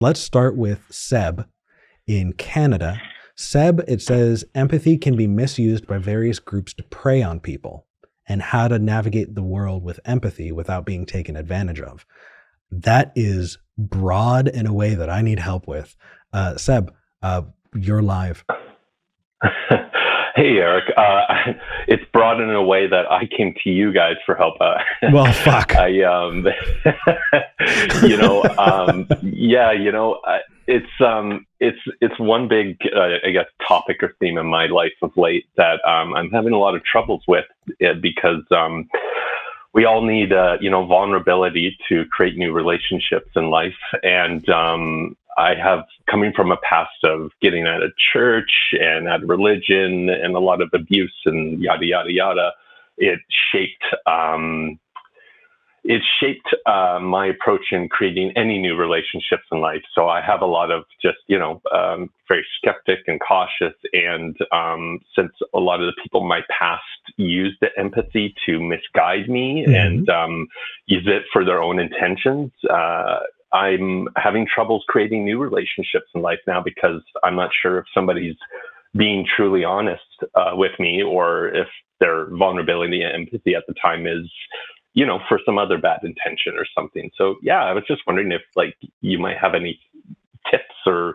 Let's start with Seb in Canada. Seb, it says, empathy can be misused by various groups to prey on people, and how to navigate the world with empathy without being taken advantage of. That is broad in a way that I need help with. Seb, you're live. Hey, Eric. It's broad in a way that I came to you guys for help. Well, fuck. It's one big, I guess, topic or theme in my life of late that I'm having a lot of troubles with because we all need, vulnerability to create new relationships in life. And I have, coming from a past of getting out of church and out of religion and a lot of abuse and yada, yada, yada, it shaped my approach in creating any new relationships in life. So I have a lot of just, very skeptic and cautious. And since a lot of the people in my past used the empathy to misguide me and use it for their own intentions, I'm having troubles creating new relationships in life now because I'm not sure if somebody's being truly honest with me or if their vulnerability and empathy at the time is, for some other bad intention or something. So, yeah, I was just wondering if, you might have any tips or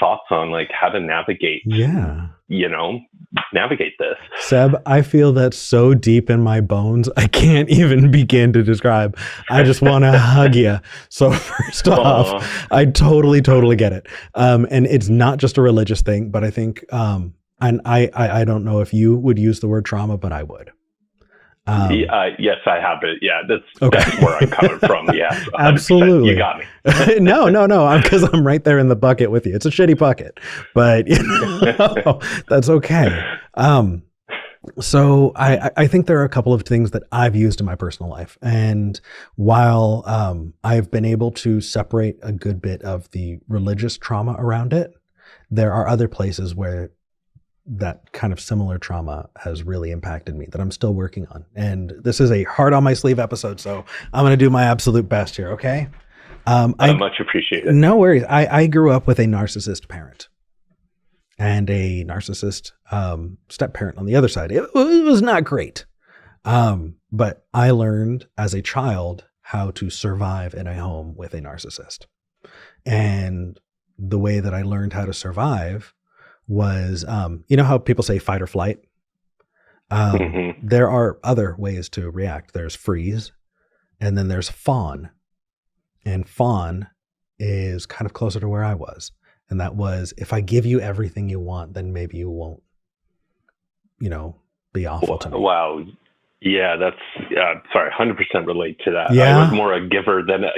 thoughts on, how to navigate, navigate this. Seb, I feel that so deep in my bones, I can't even begin to describe. I just want to hug you. So first off, I totally get it. And it's not just a religious thing, but I think, and I don't know if you would use the word trauma, but I would. Yes, I have it. Yeah, that's where I'm coming from. Yeah, absolutely. You got me. No, because I'm right there in the bucket with you. It's a shitty bucket, but that's okay. So I think there are a couple of things that I've used in my personal life. And while I've been able to separate a good bit of the religious trauma around it, there are other places where that kind of similar trauma has really impacted me that I'm still working on. And this is a hard on my sleeve episode, so I'm going to do my absolute best here, okay? I much appreciate it. No worries. I grew up with a narcissist parent and a narcissist step parent on the other side. It was not great. But I learned as a child how to survive in a home with a narcissist. And the way that I learned how to survive was, how people say fight or flight? There are other ways to react. There's freeze, and then there's fawn. And fawn is kind of closer to where I was. And that was, if I give you everything you want, then maybe you won't, be awful to me. Wow. Yeah, that's, 100% relate to that. Yeah. I was more a giver than a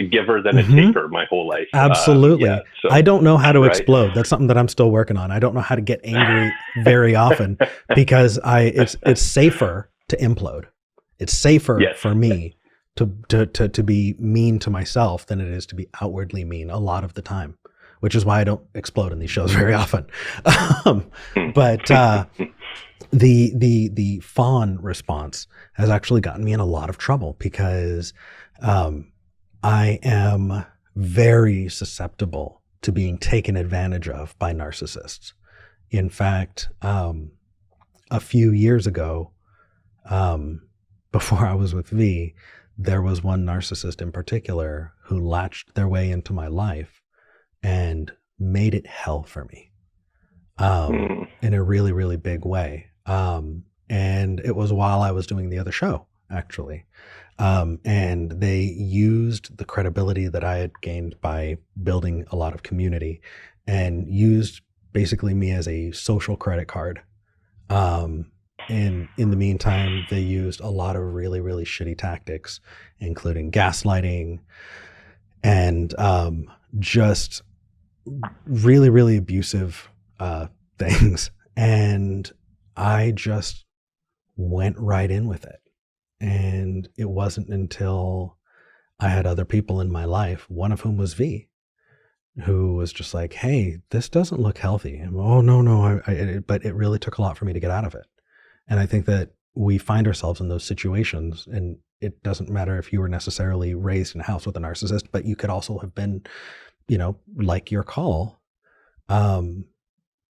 taker my whole life. Absolutely. So, I don't know how to explode. That's something that I'm still working on. I don't know how to get angry very often because it's safer to implode. It's safer for me to be mean to myself than it is to be outwardly mean a lot of the time, which is why I don't explode in these shows very often. But the fawn response has actually gotten me in a lot of trouble because I am very susceptible to being taken advantage of by narcissists. In fact, a few years ago, before I was with V, there was one narcissist in particular who latched their way into my life and made it hell for me in a really, really big way. And it was while I was doing the other show, actually. And they used the credibility that I had gained by building a lot of community and used basically me as a social credit card. And in the meantime, they used a lot of really, really shitty tactics, including gaslighting and just really, really abusive things. And I just went right in with it. And it wasn't until I had other people in my life, one of whom was V, who was just like, hey, this doesn't look healthy. And, oh, no. But it really took a lot for me to get out of it. And I think that we find ourselves in those situations, and it doesn't matter if you were necessarily raised in a house with a narcissist, but you could also have been like your call,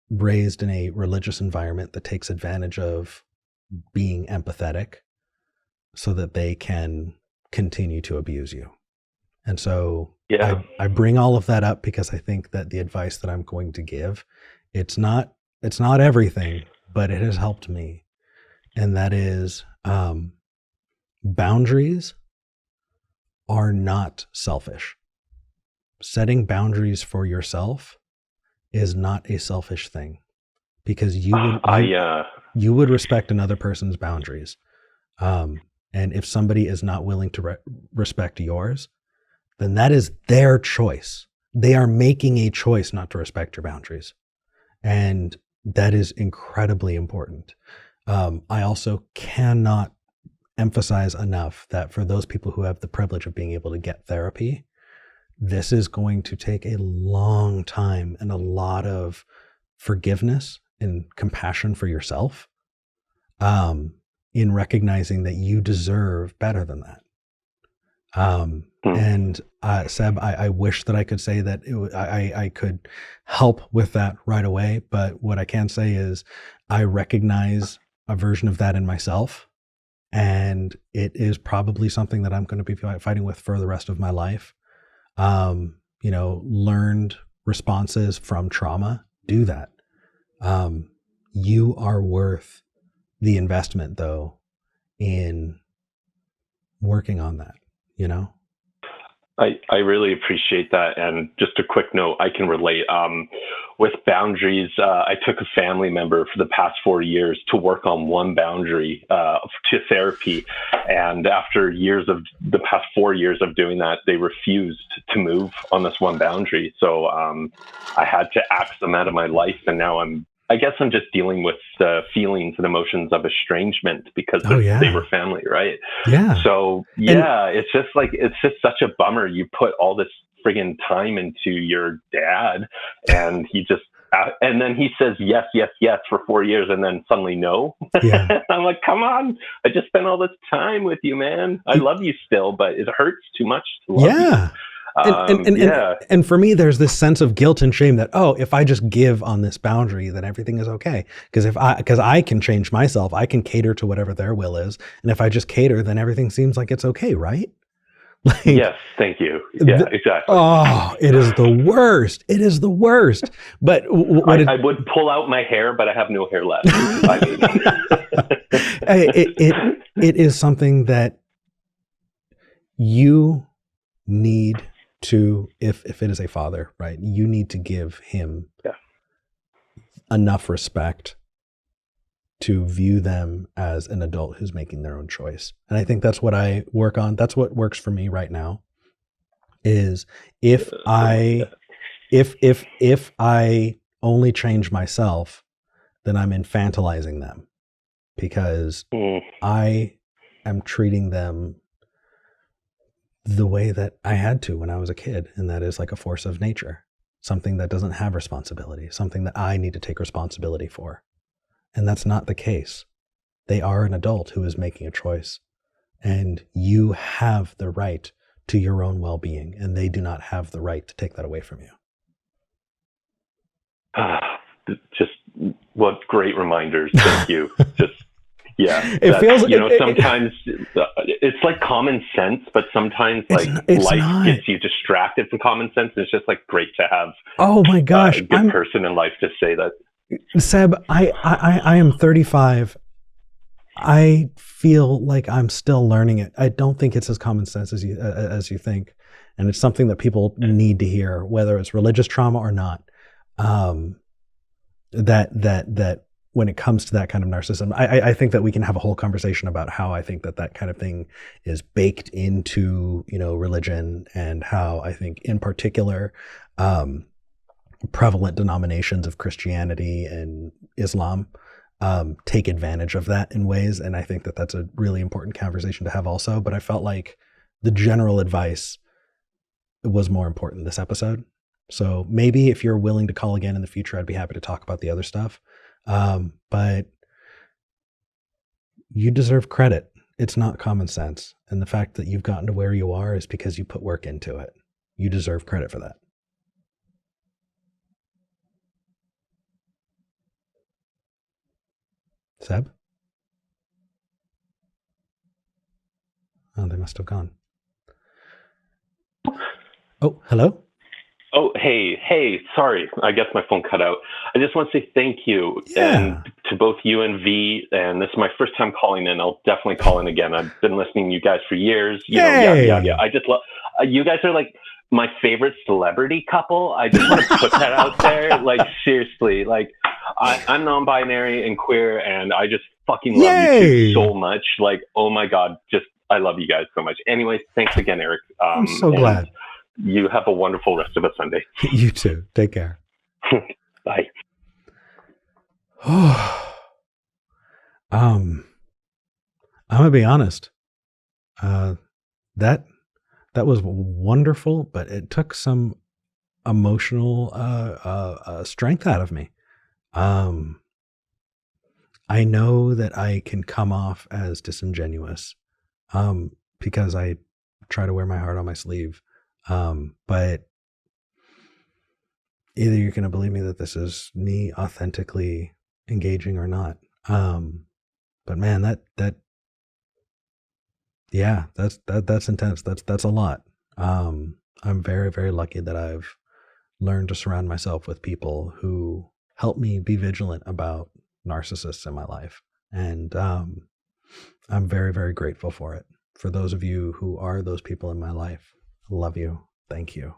raised in a religious environment that takes advantage of being empathetic so that they can continue to abuse you. And so Yeah. I bring all of that up because I think that the advice that I'm going to give, it's not everything, but it has helped me. And that is, boundaries are not selfish. Setting boundaries for yourself is not a selfish thing, because you would respect another person's boundaries. And if somebody is not willing to respect yours, then that is their choice. They are making a choice not to respect your boundaries. And that is incredibly important. I also cannot emphasize enough that for those people who have the privilege of being able to get therapy, this is going to take a long time and a lot of forgiveness and compassion for yourself, in recognizing that you deserve better than that. And Seb, I wish that I could say that I could help with that right away, but what I can say is I recognize a version of that in myself, and it is probably something that I'm going to be fighting with for the rest of my life. Learned responses from trauma, do that. You are worth the investment, though, in working on that, I really appreciate that. And just a quick note, I can relate. With boundaries, I took a family member for the past 4 years to work on one boundary to therapy. And after the past 4 years of doing that, they refused to move on this one boundary. So I had to axe them out of my life. And now I guess I'm just dealing with the feelings and emotions of estrangement because they were family, right? Yeah. So it's just such a bummer. You put all this friggin' time into your dad, and and then he says yes, yes, yes for 4 years, and then suddenly no. Yeah. I'm like, come on! I just spent all this time with you, man. I love you still, but it hurts too much to love you. And for me, there's this sense of guilt and shame that, if I just give on this boundary, then everything is okay. Because I can change myself, I can cater to whatever their will is. And if I just cater, then everything seems like it's okay, right? Yes, thank you. Yeah, exactly. Oh, it is the worst. It is the worst. But I would pull out my hair, but I have no hair left. It is something that you need to, if it is a father, right, you need to give him enough respect to view them as an adult who's making their own choice. And I think that's what I work on. That's what works for me right now, is if I only change myself, then I'm infantilizing them, because I am treating them the way that I had to when I was a kid, and that is like a force of nature, something that doesn't have responsibility, something that I need to take responsibility for. And that's not the case. They are an adult who is making a choice, and you have the right to your own well-being, and they do not have the right to take that away from you. Just what great reminders. Thank you. It feels sometimes it's like common sense, but sometimes life gets you distracted from common sense. It's just like great to have a good person in life to say that. Seb, I am 35. I feel like I'm still learning it. I don't think it's as common sense as you think, and it's something that people need to hear, whether it's religious trauma or not. That when it comes to that kind of narcissism, I think that we can have a whole conversation about how I think that kind of thing is baked into, religion, and how I think in particular, prevalent denominations of Christianity and Islam take advantage of that in ways. And I think that that's a really important conversation to have also. But I felt like the general advice was more important this episode. So maybe if you're willing to call again in the future, I'd be happy to talk about the other stuff. But you deserve credit. It's not common sense. And the fact that you've gotten to where you are is because you put work into it. You deserve credit for that. Seb? Oh, they must have gone. Oh, hello? Oh, hey, sorry. I guess my phone cut out. I just want to say thank you Yeah. and to both you and V. And this is my first time calling in. I'll definitely call in again. I've been listening to you guys for years. You know, yada, yada, Yay! yada. I just love, you guys are like my favorite celebrity couple. I just want to put that out there. Like, seriously, like, I'm non-binary and queer, and I just fucking love you two Yay! so much. Like, oh my God, just, I love you guys so much. Anyways, thanks again, Eric. I'm so And glad. you have a wonderful rest of a Sunday. You too. Take care. Bye. I'm gonna be honest. That was wonderful, but it took some emotional strength out of me. I know that I can come off as disingenuous because I try to wear my heart on my sleeve. But either you're going to believe me that this is me authentically engaging or not. But man, that's intense. That's a lot. I'm very, very lucky that I've learned to surround myself with people who help me be vigilant about narcissists in my life. And I'm very, very grateful for it. For those of you who are those people in my life, I love you. Thank you.